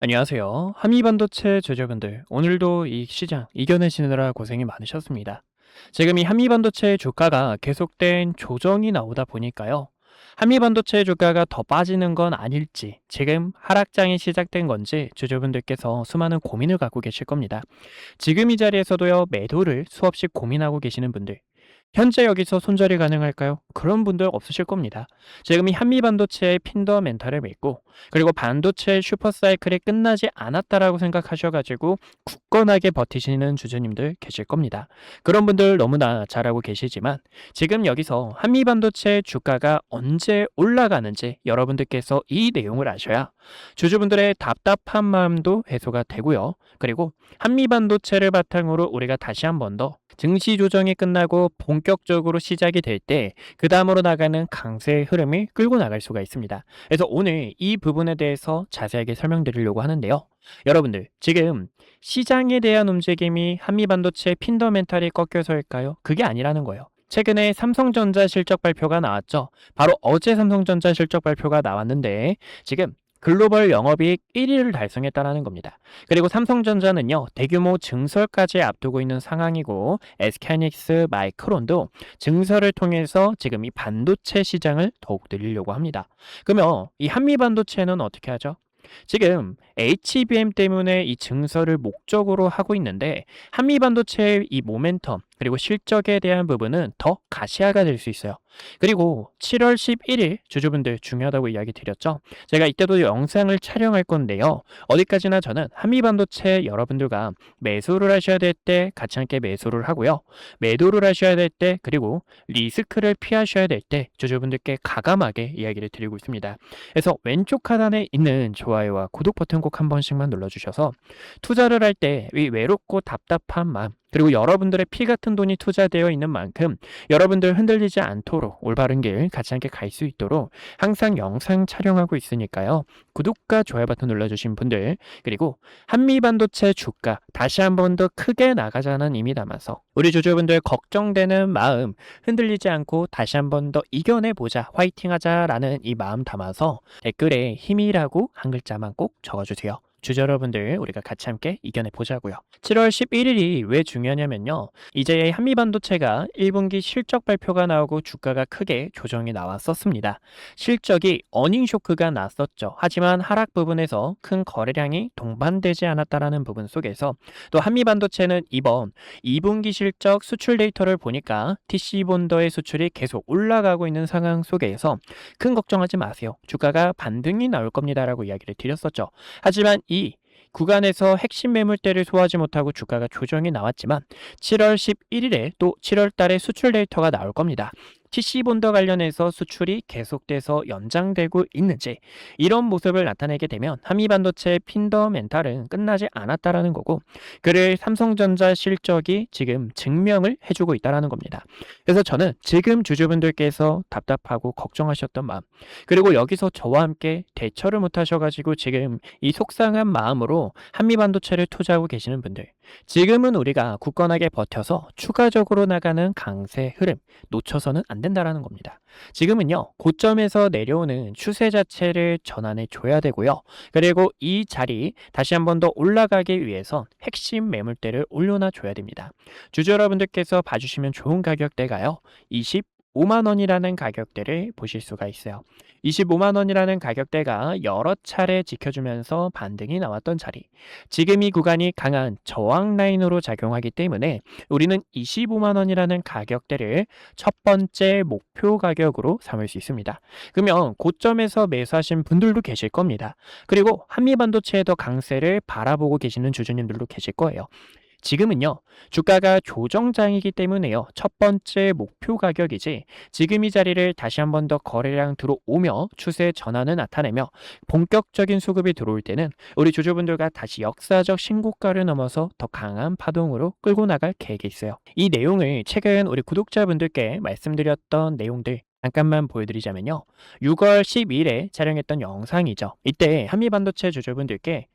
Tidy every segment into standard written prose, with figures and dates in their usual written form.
안녕하세요. 한미반도체 주주분들, 오늘도 이 시장 이겨내시느라 고생이 많으셨습니다. 지금 이 한미반도체 주가가 계속된 조정이 나오다 보니까요. 한미반도체 주가가 더 빠지는 건 아닐지, 지금 하락장이 시작된 건지 주주분들께서 수많은 고민을 갖고 계실 겁니다. 지금 이 자리에서도요, 매도를 수없이 고민하고 계시는 분들, 현재 여기서 손절이 가능할까요? 그런 분들 없으실 겁니다. 지금 이 한미반도체의 핀더멘탈을 믿고 그리고 반도체 슈퍼사이클이 끝나지 않았다라고 생각하셔가지고 굳건하게 버티시는 주주님들 계실 겁니다. 그런 분들 너무나 잘 알고 계시지만 지금 여기서 한미반도체 주가가 언제 올라가는지 여러분들께서 이 내용을 아셔야 주주분들의 답답한 마음도 해소가 되고요. 그리고 한미반도체를 바탕으로 우리가 다시 한 번 더 증시 조정이 끝나고 본격적으로 시작이 될 때 그 다음으로 나가는 강세의 흐름을 끌고 나갈 수가 있습니다. 그래서 오늘 이 부분에 대해서 자세하게 설명드리려고 하는데요. 여러분들 지금 시장에 대한 움직임이 한미반도체 핀더멘탈이 꺾여서일까요? 그게 아니라는 거예요. 최근에 삼성전자 실적 발표가 나왔죠. 바로 어제 삼성전자 실적 발표가 나왔는데 지금 글로벌 영업이익 1위를 달성했다는 겁니다. 그리고 삼성전자는요, 대규모 증설까지 앞두고 있는 상황이고, SK하이닉스, 마이크론도 증설을 통해서 지금 이 반도체 시장을 더욱 늘리려고 합니다. 그러면 이 한미 반도체는 어떻게 하죠? 지금 HBM 때문에 이 증설을 목적으로 하고 있는데 한미 반도체의 이 모멘텀 그리고 실적에 대한 부분은 더 가시화가 될 수 있어요. 그리고 7월 11일 주주분들 중요하다고 이야기 드렸죠. 제가 이때도 영상을 촬영할 건데요. 어디까지나 저는 한미 반도체 여러분들과 매수를 하셔야 될 때 같이 함께 매수를 하고요. 매도를 하셔야 될 때 그리고 리스크를 피하셔야 될 때 주주분들께 가감하게 이야기를 드리고 있습니다. 그래서 왼쪽 하단에 있는 좋아요와 구독 버튼 꼭 한 번씩만 눌러주셔서 투자를 할 때 이 외롭고 답답한 마음 그리고 여러분들의 피 같은 돈이 투자되어 있는 만큼 여러분들 흔들리지 않도록 올바른 길 같이 함께 갈 수 있도록 항상 영상 촬영하고 있으니까요. 구독과 좋아요 버튼 눌러주신 분들 그리고 한미반도체 주가 다시 한 번 더 크게 나가자는 의미 담아서 우리 주주분들 걱정되는 마음 흔들리지 않고 다시 한 번 더 이겨내보자 화이팅하자라는 이 마음 담아서 댓글에 힘이라고 한 글자만 꼭 적어주세요. 주주 여러분들 우리가 같이 함께 이겨내 보자고요. 7월 11일이 왜 중요하냐면요. 이제 한미반도체가 1분기 실적 발표가 나오고 주가가 크게 조정이 나왔었습니다. 실적이 어닝 쇼크가 났었죠. 하지만 하락 부분에서 큰 거래량이 동반되지 않았다라는 부분 속에서 또 한미반도체는 이번 2분기 실적 수출 데이터를 보니까 TC 본더의 수출이 계속 올라가고 있는 상황 속에서 큰 걱정하지 마세요. 주가가 반등이 나올 겁니다라고 이야기를 드렸었죠. 하지만 이 구간에서 핵심 매물대를 소화하지 못하고 주가가 조정이 나왔지만 7월 11일에 또 7월 달에 수출 데이터가 나올 겁니다. TC본더 관련해서 수출이 계속돼서 연장되고 있는지 이런 모습을 나타내게 되면 한미반도체의 핀더멘탈은 끝나지 않았다라는 거고 그를 삼성전자 실적이 지금 증명을 해주고 있다라는 겁니다. 그래서 저는 지금 주주분들께서 답답하고 걱정하셨던 마음 그리고 여기서 저와 함께 대처를 못하셔가지고 지금 이 속상한 마음으로 한미반도체를 투자하고 계시는 분들 지금은 우리가 굳건하게 버텨서 추가적으로 나가는 강세 흐름 놓쳐서는 안 된다라는 겁니다. 지금은요, 고점에서 내려오는 추세 자체를 전환해 줘야 되고요. 그리고 이 자리 다시 한 번 더 올라가기 위해서 핵심 매물대를 올려놔 줘야 됩니다. 주주 여러분들께서 봐주시면 좋은 가격대가요. 25만 원이라는 가격대를 보실 수가 있어요. 25만 원이라는 가격대가 여러 차례 지켜주면서 반등이 나왔던 자리. 지금 이 구간이 강한 저항 라인으로 작용하기 때문에 우리는 25만 원이라는 가격대를 첫 번째 목표 가격으로 삼을 수 있습니다. 그러면 고점에서 매수하신 분들도 계실 겁니다. 그리고 한미반도체의 더 강세를 바라보고 계시는 주주님들도 계실 거예요. 지금은요, 주가가 조정장이기 때문에요, 첫 번째 목표 가격이지, 지금 이 자리를 다시 한 번 더 거래량 들어오며 추세 전환을 나타내며 본격적인 수급이 들어올 때는 우리 주주분들과 다시 역사적 신고가를 넘어서 더 강한 파동으로 끌고 나갈 계획이 있어요. 이 내용을 최근 우리 구독자분들께 말씀드렸던 내용들 잠깐만 보여드리자면요. 6월 12일에 촬영했던 영상이죠. 이때 한미반도체 주주분들께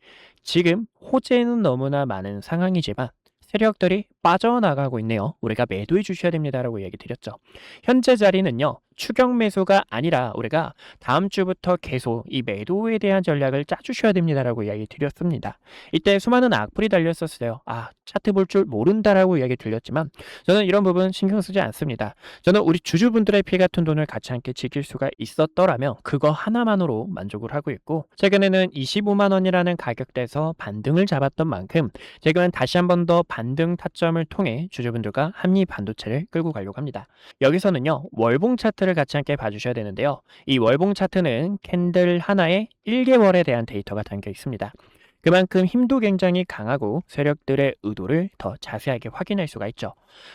지금 호재는 너무나 많은 상황이지만 세력들이 빠져나가고 있네요. 우리가 매도해 주셔야 됩니다라고 얘기 드렸죠. 현재 자리는요. 추격 매수가 아니라 우리가 다음 주부터 계속 이 매도에 대한 전략을 짜주셔야 됩니다라고 이야기 드렸습니다. 이때 수많은 악플이 달렸었어요. 차트 볼 줄 모른다라고 이야기 드렸지만 저는 이런 부분 신경 쓰지 않습니다. 저는 우리 주주분들의 피 같은 돈을 같이 함께 지킬 수가 있었더라면 그거 하나만으로 만족을 하고 있고, 최근에는 25만 원이라는 가격대에서 반등을 잡았던 만큼 지금은 다시 한 번 더 반등 타점을 통해 주주분들과 한미 반도체를 끌고 가려고 합니다. 여기서는요, 월봉 차트를 같이 함께 봐주셔야 되는데요. 이 월봉 차트는 캔들 하나에 1개월에 대한 데이터가 담겨 있습니다. 그만큼 힘도 굉장히 강하고 세력들의 의도를 더 자세하게 확인할 수가 있죠.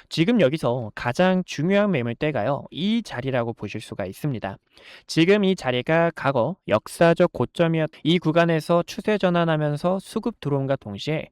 지금 여기서 가장 중요한 매물대가요, 이 자리라고 보실 수가 있습니다. 지금 이 자리가 과거 역사적 고점이었, 이 구간에서 추세 전환하면서 수급 들어옴과 동시에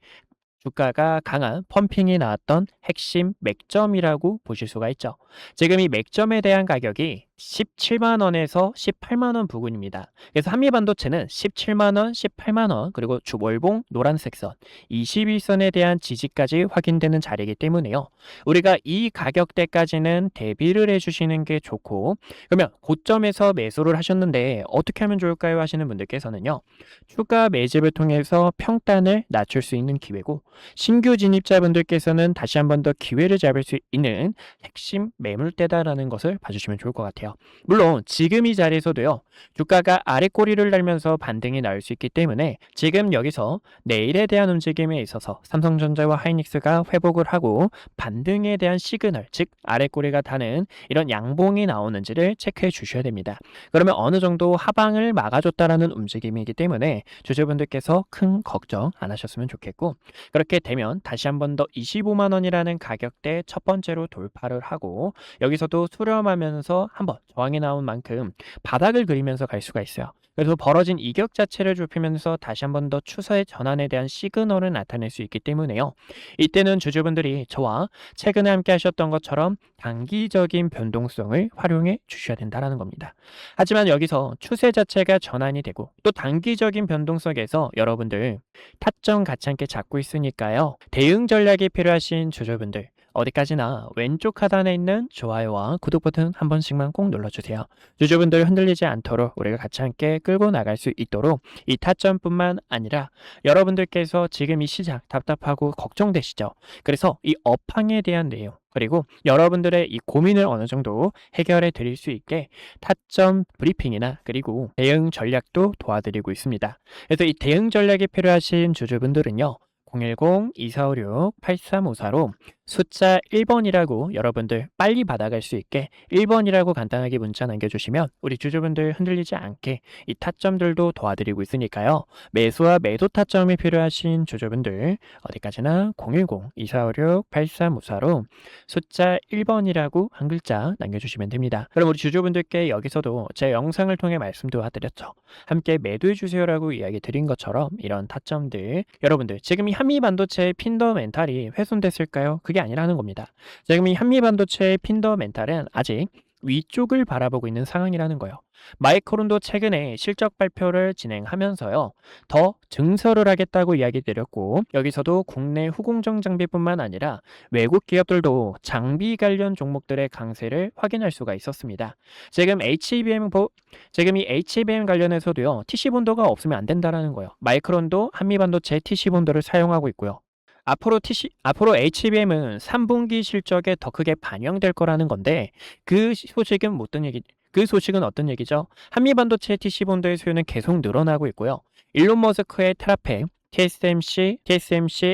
주가가 강한 펌핑이 나왔던 핵심 맥점이라고 보실 수가 있죠. 지금 이 맥점에 대한 가격이 17만 원에서 18만 원 부근입니다. 그래서 한미반도체는 17만 원, 18만 원, 그리고 주월봉 노란색 선, 21선에 대한 지지까지 확인되는 자리이기 때문에요. 우리가 이 가격대까지는 대비를 해주시는 게 좋고, 그러면 고점에서 매수를 하셨는데 어떻게 하면 좋을까요? 하시는 분들께서는요, 추가 매집을 통해서 평단을 낮출 수 있는 기회고, 신규 진입자분들께서는 다시 한 번 더 기회를 잡을 수 있는 핵심 매물대다라는 것을 봐주시면 좋을 것 같아요. 물론 지금 이 자리에서도요, 주가가 아래 꼬리를 달면서 반등이 나올 수 있기 때문에 지금 여기서 내일에 대한 움직임에 있어서 삼성전자와 하이닉스가 회복을 하고 반등에 대한 시그널, 즉 아래 꼬리가 다는 이런 양봉이 나오는지를 체크해 주셔야 됩니다. 그러면 어느 정도 하방을 막아줬다라는 움직임이기 때문에 주주분들께서 큰 걱정 안 하셨으면 좋겠고, 그렇게 되면 다시 한 번 더 25만 원이라는 가격대 첫 번째로 돌파를 하고 여기서도 수렴하면서 한번 저항이 나온 만큼 바닥을 그리면서 갈 수가 있어요. 그래서 벌어진 이격 자체를 좁히면서 다시 한 번 더 추세의 전환에 대한 시그널을 나타낼 수 있기 때문에요. 이때는 주주분들이 저와 최근에 함께 하셨던 것처럼 단기적인 변동성을 활용해 주셔야 된다는 겁니다. 하지만 여기서 추세 자체가 전환이 되고 또 단기적인 변동성에서 여러분들 타점 같이 함께 잡고 있으니까요. 대응 전략이 필요하신 주주분들, 어디까지나 왼쪽 하단에 있는 좋아요와 구독 버튼 한 번씩만 꼭 눌러주세요. 주주분들 흔들리지 않도록 우리가 같이 함께 끌고 나갈 수 있도록 이 타점뿐만 아니라 여러분들께서 지금 이 시장 답답하고 걱정되시죠? 그래서 이 업황에 대한 내용, 그리고 여러분들의 이 고민을 어느 정도 해결해 드릴 수 있게 타점 브리핑이나 그리고 대응 전략도 도와드리고 있습니다. 그래서 이 대응 전략이 필요하신 주주분들은요, 010-2456-8354로 숫자 1번이라고 여러분들 빨리 받아갈 수 있게 1번이라고 간단하게 문자 남겨주시면 우리 주주분들 흔들리지 않게 이 타점들도 도와드리고 있으니까요. 매수와 매도 타점이 필요하신 주주분들 어디까지나 010-2456-8354로 숫자 1번이라고 한 글자 남겨주시면 됩니다. 그럼 우리 주주분들께 여기서도 제 영상을 통해 말씀도 드렸죠. 함께 매도해주세요라고 이야기 드린 것처럼 이런 타점들, 여러분들 지금 이 한미반도체의 핀더멘탈이 훼손됐을까요? 그게 아니라는 겁니다. 지금 이 한미반도체의 핀더멘탈은 아직 위쪽을 바라보고 있는 상황이라는 거예요. 마이크론도 최근에 실적 발표를 진행하면서요, 더 증설을 하겠다고 이야기 드렸고, 여기서도 국내 후공정 장비뿐만 아니라 외국 기업들도 장비 관련 종목들의 강세를 확인할 수가 있었습니다. 지금 이 HBM 관련해서도요, TC 본도가 없으면 안 된다라는 거예요. 마이크론도 한미반도체 TC 본도를 사용하고 있고요. 앞으로 HBM은 3분기 실적에 더 크게 반영될 거라는 건데, 그 소식은 어떤 얘기죠? 한미반도체 TC 본도의 수요는 계속 늘어나고 있고요. 일론 머스크의 테라팩, TSMC,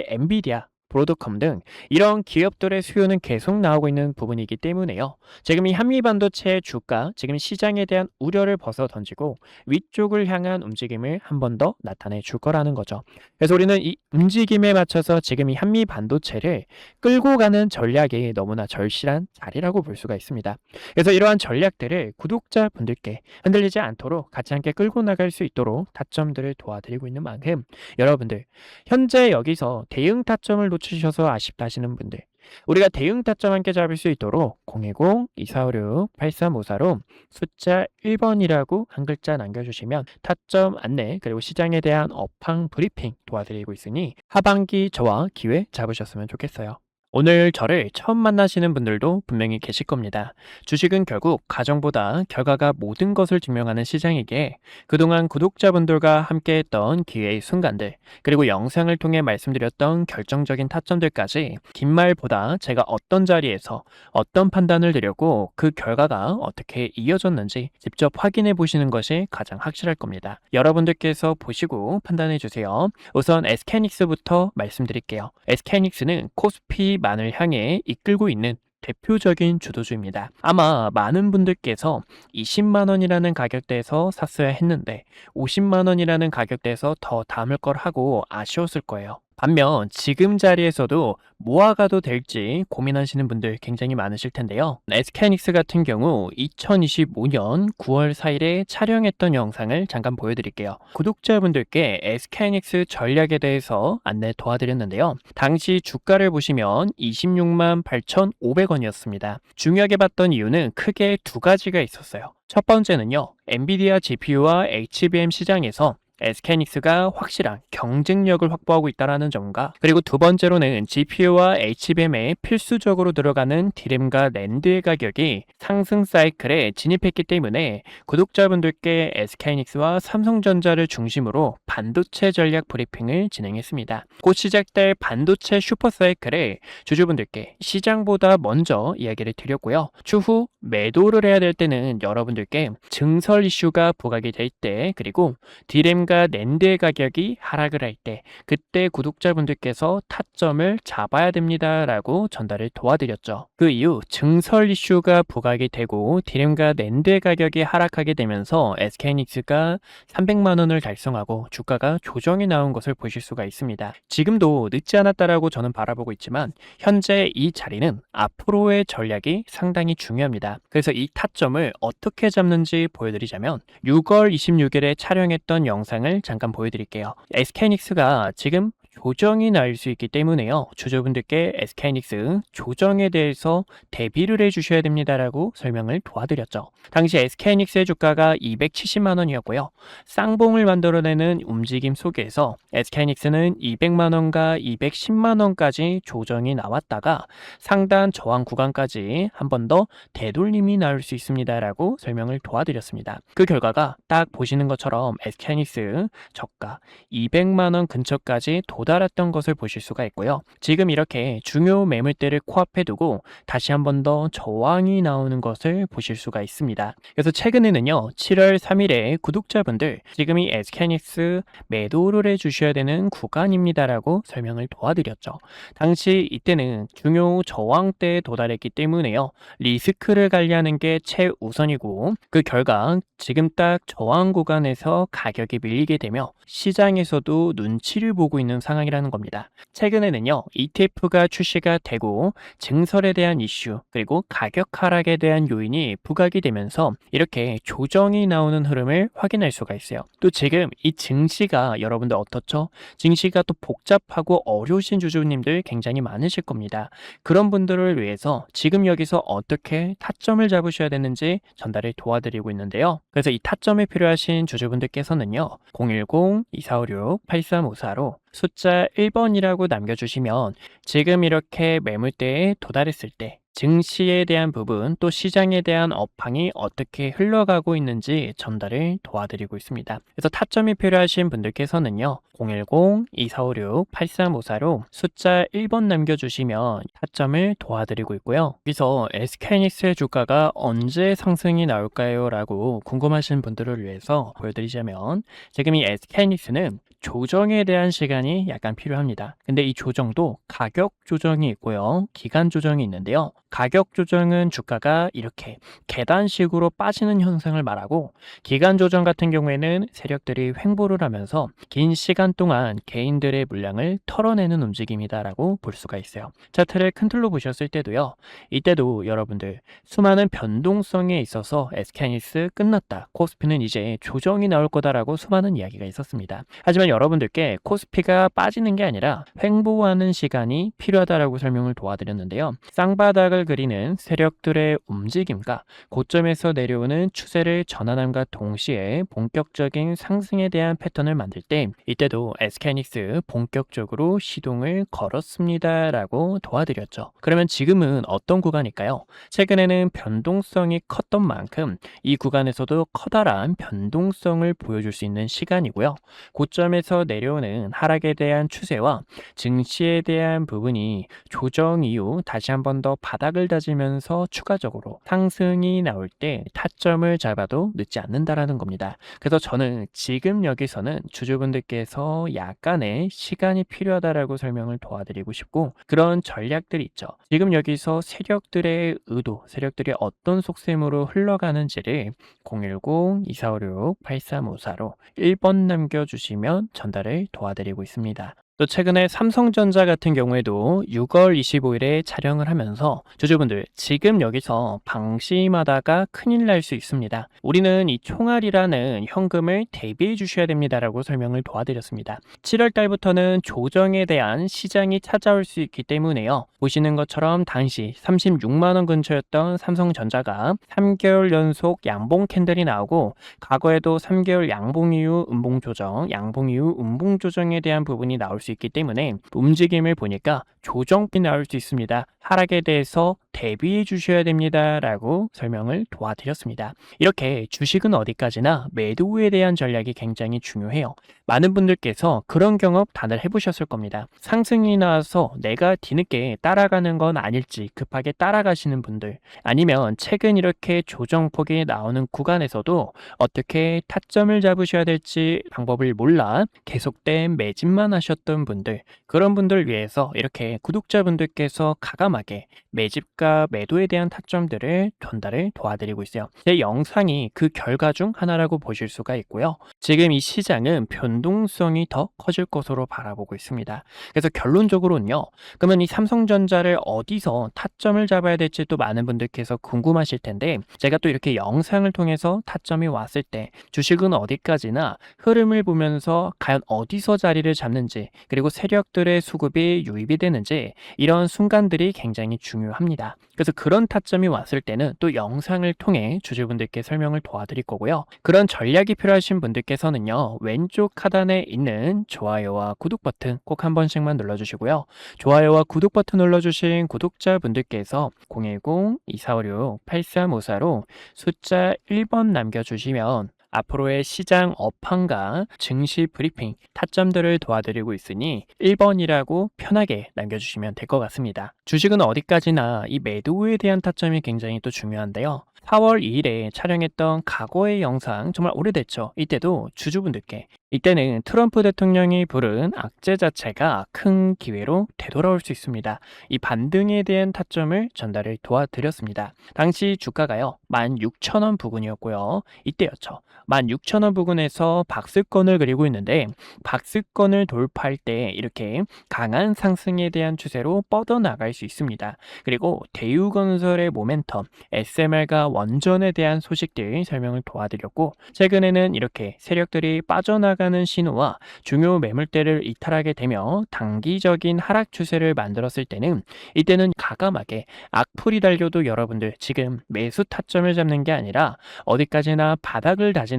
엔비디아, 브로드컴 등 이런 기업들의 수요는 계속 나오고 있는 부분이기 때문에요. 지금 이 한미반도체의 주가, 지금 시장에 대한 우려를 벗어 던지고 위쪽을 향한 움직임을 한 번 더 나타내 줄 거라는 거죠. 그래서 우리는 이 움직임에 맞춰서 지금 이 한미반도체를 끌고 가는 전략이 너무나 절실한 자리라고 볼 수가 있습니다. 그래서 이러한 전략들을 구독자분들께 흔들리지 않도록 같이 함께 끌고 나갈 수 있도록 타점들을 도와드리고 있는 만큼 여러분들 현재 여기서 대응 타점을 놓치셔서 아쉽다 하시는 분들, 우리가 대응 타점 함께 잡을 수 있도록 010-2456-8354로 숫자 1번이라고 한 글자 남겨주시면 타점 안내 그리고 시장에 대한 업황 브리핑 도와드리고 있으니 하반기 저와 기회 잡으셨으면 좋겠어요. 오늘 저를 처음 만나시는 분들도 분명히 계실 겁니다. 주식은 결국 가정보다 결과가 모든 것을 증명하는 시장이기에 그동안 구독자분들과 함께했던 기회의 순간들, 그리고 영상을 통해 말씀드렸던 결정적인 타점들까지 긴 말보다 제가 어떤 자리에서 어떤 판단을 드렸고 그 결과가 어떻게 이어졌는지 직접 확인해 보시는 것이 가장 확실할 겁니다. 여러분들께서 보시고 판단해 주세요. 우선 SK하이닉스부터 말씀드릴게요. SK하이닉스는 코스피 만을 향해 이끌고 있는 대표적인 주도주입니다. 아마 많은 분들께서 20만 원이라는 가격대에서 샀어야 했는데 50만 원이라는 가격대에서 더 담을 걸 하고 아쉬웠을 거예요. 반면 지금 자리에서도 모아가도 될지 고민하시는 분들 굉장히 많으실 텐데요. SK하이닉스 같은 경우 2025년 9월 4일에 촬영했던 영상을 잠깐 보여드릴게요. 구독자분들께 SK하이닉스 전략에 대해서 안내 도와드렸는데요. 당시 주가를 보시면 26만 8,500원이었습니다. 중요하게 봤던 이유는 크게 두 가지가 있었어요. 첫 번째는요, 엔비디아 GPU와 HBM 시장에서 SK하이닉스가 확실한 경쟁력을 확보하고 있다는 점과, 그리고 두 번째로는 GPU와 HBM에 필수적으로 들어가는 디램과 낸드의 가격이 상승 사이클에 진입했기 때문에 구독자분들께 SK하이닉스와 삼성전자를 중심으로 반도체 전략 브리핑을 진행했습니다. 곧 시작될 반도체 슈퍼 사이클에 주주분들께 시장보다 먼저 이야기를 드렸고요. 추후 매도를 해야 될 때는 여러분들께 증설 이슈가 부각이 될 때, 그리고 디램과 낸드의 가격이 하락을 할 때, 그때 구독자분들께서 타점을 잡아야 됩니다 라고 전달을 도와드렸죠. 그 이후 증설 이슈가 부각이 되고 디램과 낸드의 가격이 하락하게 되면서 SK하이닉스가 300만 원을 달성하고 주가가 조정이 나온 것을 보실 수가 있습니다. 지금도 늦지 않았다라고 저는 바라보고 있지만 현재 이 자리는 앞으로의 전략이 상당히 중요합니다. 그래서 이 타점을 어떻게 잡는지 보여드리자면 6월 26일에 촬영했던 영상을 잠깐 보여드릴게요. SK하이닉스가 지금 조정이 날 수 있기 때문에요. 주주분들께 SK하이닉스 조정에 대해서 대비를 해주셔야 됩니다라고 설명을 도와드렸죠. 당시 SK하이닉스의 주가가 270만 원이었고요. 쌍봉을 만들어내는 움직임 속에서 SK하이닉스는 200만 원과 210만 원까지 조정이 나왔다가 상단 저항 구간까지 한 번 더 되돌림이 나올 수 있습니다라고 설명을 도와드렸습니다. 그 결과가 딱 보시는 것처럼 SK하이닉스 저가 200만 원 근처까지 도달했던 것을 보실 수가 있고요. 지금 이렇게 중요 매물대를 코앞에 두고 다시 한 번 더 저항이 나오는 것을 보실 수가 있습니다. 그래서 최근에는요, 7월 3일에 구독자분들 지금이 SK하이닉스 매도를 해주셔야 되는 구간입니다라고 설명을 도와드렸죠. 당시 이때는 중요 저항대에 도달했기 때문에요, 리스크를 관리하는 게 최우선이고, 그 결과 지금 딱 저항 구간에서 가격이 밀리게 되며 시장에서도 눈치를 보고 있는 상황이라는 겁니다. 최근에는요, ETF가 출시가 되고 증설에 대한 이슈, 그리고 가격 하락에 대한 요인이 부각이 되면서 이렇게 조정이 나오는 흐름을 확인할 수가 있어요. 또 지금 이 증시가 여러분들 어떻죠? 증시가 또 복잡하고 어려우신 주주님들 굉장히 많으실 겁니다. 그런 분들을 위해서 지금 여기서 어떻게 타점을 잡으셔야 되는지 전달을 도와드리고 있는데요. 그래서 이 타점이 필요하신 주주분들께서는요, 010-2456-8354로 숫자 1번이라고 남겨주시면 지금 이렇게 매물대에 도달했을 때 증시에 대한 부분, 또 시장에 대한 업황이 어떻게 흘러가고 있는지 전달을 도와드리고 있습니다. 그래서 타점이 필요하신 분들께서는요, 010-2456-8354로 숫자 1번 남겨주시면 타점을 도와드리고 있고요. 여기서 SK하이닉스의 주가가 언제 상승이 나올까요? 라고 궁금하신 분들을 위해서 보여드리자면, 지금 이 SK하이닉스는 조정에 대한 시간이 약간 필요합니다. 근데 이 조정도 가격 조정이 있고요, 기간 조정이 있는데요. 가격 조정은 주가가 이렇게 계단식으로 빠지는 현상을 말하고, 기간 조정 같은 경우에는 세력들이 횡보를 하면서 긴 시간 동안 개인들의 물량을 털어내는 움직임이다라고 볼 수가 있어요. 차트를 큰 틀로 보셨을 때도요, 이때도 여러분들 수많은 변동성에 있어서 SK하이닉스 끝났다, 코스피는 이제 조정이 나올 거다라고 수많은 이야기가 있었습니다. 하지만 저는 여러분들께 코스피가 빠지는 게 아니라 횡보하는 시간이 필요하다라고 설명을 도와드렸는데요. 쌍바닥을 그리는 세력들의 움직임과 고점에서 내려오는 추세를 전환함과 동시에 본격적인 상승에 대한 패턴을 만들 때 이때도 SK하이닉스 본격적으로 시동을 걸었습니다라고 도와드렸죠. 그러면 지금은 어떤 구간일까요? 최근에는 변동성이 컸던 만큼 이 구간에서도 커다란 변동성을 보여줄 수 있는 시간이고요. 고점에서 내려오는 하락에 대한 추세와 증시에 대한 부분이 조정 이후 다시 한 번 더 바닥을 다지면서 추가적으로 상승이 나올 때 타점을 잡아도 늦지 않는다라는 겁니다. 그래서 저는 지금 여기서는 주주분들께서 약간의 시간이 필요하다라고 설명을 도와드리고 싶고, 그런 전략들이 있죠. 지금 여기서 세력들의 의도, 세력들이 어떤 속셈으로 흘러가는지를 010-2456-8354로 1번 남겨주시면 전달을 도와드리고 있습니다. 또 최근에 삼성전자 같은 경우에도 6월 25일에 촬영을 하면서 주주분들 지금 여기서 방심하다가 큰일 날 수 있습니다. 우리는 이 총알이라는 현금을 대비해 주셔야 됩니다라고 설명을 도와드렸습니다. 7월 달부터는 조정에 대한 시장이 찾아올 수 있기 때문에요. 보시는 것처럼 당시 36만 원 근처였던 삼성전자가 3개월 연속 양봉 캔들이 나오고, 과거에도 3개월 양봉 이후 음봉 조정, 양봉 이후 음봉 조정에 대한 부분이 나올 수 있기 때문에 움직임을 보니까 조정이 나올 수 있습니다. 하락에 대해서 대비해 주셔야 됩니다 라고 설명을 도와드렸습니다. 이렇게 주식은 어디까지나 매도에 대한 전략이 굉장히 중요해요. 많은 분들께서 그런 경험 다들 해보셨을 겁니다. 상승이 나와서 내가 뒤늦게 따라가는 건 아닐지 급하게 따라가시는 분들, 아니면 최근 이렇게 조정폭이 나오는 구간에서도 어떻게 타점을 잡으셔야 될지 방법을 몰라 계속된 매집만 하셨던 분들, 그런 분들 위해서 이렇게 구독자분들께서 가감하게 매집과 매도에 대한 타점들을 전달을 도와드리고 있어요. 제 영상이 그 결과 중 하나라고 보실 수가 있고요. 지금 이 시장은 변동성이 더 커질 것으로 바라보고 있습니다. 그래서 결론적으로는요, 그러면 이 삼성전자를 어디서 타점을 잡아야 될지 또 많은 분들께서 궁금하실 텐데, 제가 또 이렇게 영상을 통해서 타점이 왔을 때 주식은 어디까지나 흐름을 보면서 과연 어디서 자리를 잡는지, 그리고 세력들의 수급이 유입이 되는지, 이런 순간들이 굉장히 중요합니다. 그래서 그런 타점이 왔을 때는 또 영상을 통해 주주분들께 설명을 도와드릴 거고요. 그런 전략이 필요하신 분들께서는요, 왼쪽 하단에 있는 좋아요와 구독 버튼 꼭 한 번씩만 눌러주시고요. 좋아요와 구독 버튼 눌러주신 구독자분들께서 010-2456-8354로 숫자 1번 남겨주시면 앞으로의 시장 업황과 증시 브리핑, 타점들을 도와드리고 있으니 1번이라고 편하게 남겨주시면 될 것 같습니다. 주식은 어디까지나 이 매도에 대한 타점이 굉장히 또 중요한데요. 4월 2일에 촬영했던 과거의 영상, 정말 오래됐죠. 이때도 주주분들께, 이때는 트럼프 대통령이 부른 악재 자체가 큰 기회로 되돌아올 수 있습니다. 이 반등에 대한 타점을 전달을 도와드렸습니다. 당시 주가가요 16,000원 부근이었고요. 이때였죠. 16,000원 부근에서 박스권을 그리고 있는데, 박스권을 돌파할 때 이렇게 강한 상승에 대한 추세로 뻗어나갈 수 있습니다. 그리고 대우건설의 모멘텀, SMR과 원전에 대한 소식들 설명을 도와드렸고, 최근에는 이렇게 세력들이 빠져나가는 신호와 중요 매물대를 이탈하게 되며 단기적인 하락 추세를 만들었을 때는, 이때는 가감하게 악플이 달려도 여러분들 지금 매수 타점을 잡는 게 아니라 어디까지나 바닥을 다지는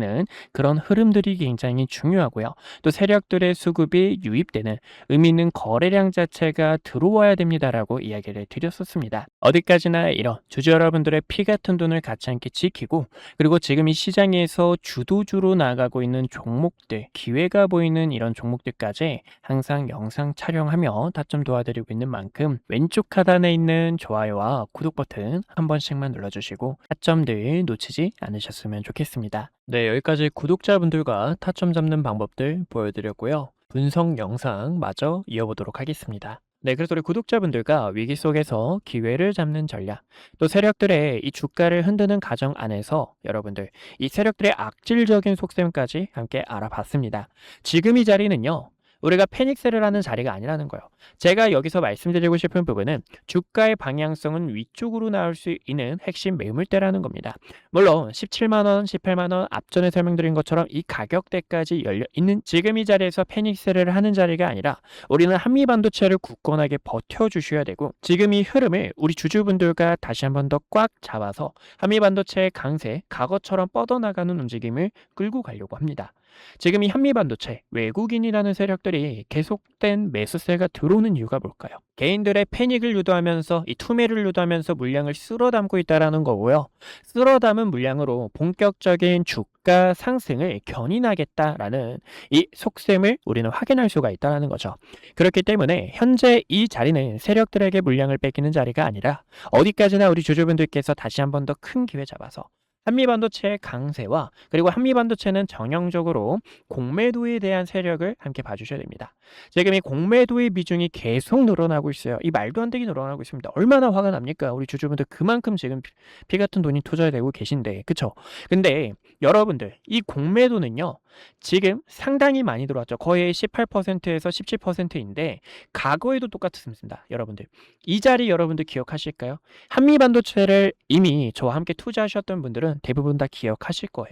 그런 흐름들이 굉장히 중요하고요. 또 세력들의 수급이 유입되는 의미 있는 거래량 자체가 들어와야 됩니다라고 이야기를 드렸었습니다. 어디까지나 이런 주주 여러분들의 피 같은 돈을 같이 함께 지키고, 그리고 지금 이 시장에서 주도주로 나가고 있는 종목들, 기회가 보이는 이런 종목들까지 항상 영상 촬영하며 타점 도와드리고 있는 만큼 왼쪽 하단에 있는 좋아요와 구독 버튼 한 번씩만 눌러주시고 타점들 놓치지 않으셨으면 좋겠습니다. 네, 여기까지 구독자분들과 타점 잡는 방법들 보여드렸고요. 분석 영상 마저 이어보도록 하겠습니다. 네, 그래서 우리 구독자분들과 위기 속에서 기회를 잡는 전략, 또 세력들의 이 주가를 흔드는 과정 안에서 여러분들 이 세력들의 악질적인 속셈까지 함께 알아봤습니다. 지금 이 자리는요, 우리가 패닉셀을 하는 자리가 아니라는 거예요. 제가 여기서 말씀드리고 싶은 부분은 주가의 방향성은 위쪽으로 나올 수 있는 핵심 매물대라는 겁니다. 물론 17만 원, 18만 원 앞전에 설명드린 것처럼 이 가격대까지 열려 있는 지금 이 자리에서 패닉셀을 하는 자리가 아니라 우리는 한미반도체를 굳건하게 버텨주셔야 되고 지금 이 흐름을 우리 주주분들과 다시 한 번 더 꽉 잡아서 한미반도체의 강세, 과거처럼 뻗어나가는 움직임을 끌고 가려고 합니다. 지금 이 한미반도체, 외국인이라는 세력들이 계속된 매수세가 들어오는 이유가 뭘까요? 개인들의 패닉을 유도하면서 이 투매를 유도하면서 물량을 쓸어 담고 있다는 거고요. 쓸어 담은 물량으로 본격적인 주가 상승을 견인하겠다라는 이 속셈을 우리는 확인할 수가 있다는 거죠. 그렇기 때문에 현재 이 자리는 세력들에게 물량을 뺏기는 자리가 아니라 어디까지나 우리 주주분들께서 다시 한 번 더 큰 기회 잡아서 한미반도체의 강세와 그리고 한미반도체는 정형적으로 공매도에 대한 세력을 함께 봐주셔야 됩니다. 지금 이 공매도의 비중이 계속 늘어나고 있어요. 이 말도 안 되게 늘어나고 있습니다. 얼마나 화가 납니까? 우리 주주분들 그만큼 지금 피 같은 돈이 투자되고 계신데, 그쵸? 근데 여러분들 이 공매도는요, 지금 상당히 많이 들어왔죠. 거의 18%에서 17%인데 과거에도 똑같습니다. 여러분들 이 자리 여러분들 기억하실까요? 한미반도체를 이미 저와 함께 투자하셨던 분들은 대부분 다 기억하실 거예요.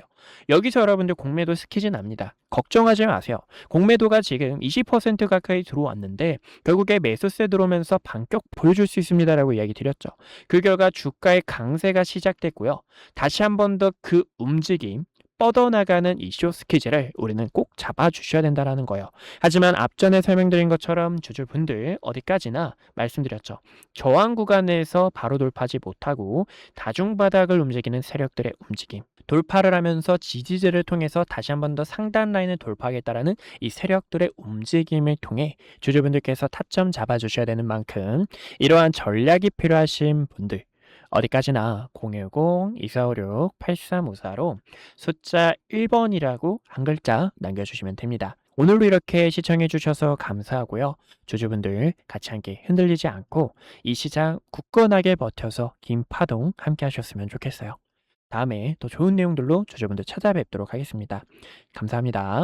여기서 여러분들 공매도 스키즈 납니다. 걱정하지 마세요. 공매도가 지금 20% 가까이 들어왔는데 결국에 매수세 들어오면서 반격 보여줄 수 있습니다라고 이야기 드렸죠. 그 결과 주가의 강세가 시작됐고요. 다시 한 번 더 그 움직임 뻗어나가는 이 숏스키즈를 우리는 꼭 잡아주셔야 된다는 거예요. 하지만 앞전에 설명드린 것처럼 주주분들 어디까지나 말씀드렸죠. 저항 구간에서 바로 돌파하지 못하고 다중바닥을 움직이는 세력들의 움직임, 돌파를 하면서 지지제를 통해서 다시 한 번 더 상단 라인을 돌파하겠다라는 이 세력들의 움직임을 통해 주주분들께서 타점 잡아주셔야 되는 만큼 이러한 전략이 필요하신 분들 어디까지나 010-2456-8354로 숫자 1번이라고 한 글자 남겨주시면 됩니다. 오늘도 이렇게 시청해 주셔서 감사하고요. 주주분들 같이 함께 흔들리지 않고 이 시장 굳건하게 버텨서 긴 파동 함께 하셨으면 좋겠어요. 다음에 더 좋은 내용들로 주주분들 찾아뵙도록 하겠습니다. 감사합니다.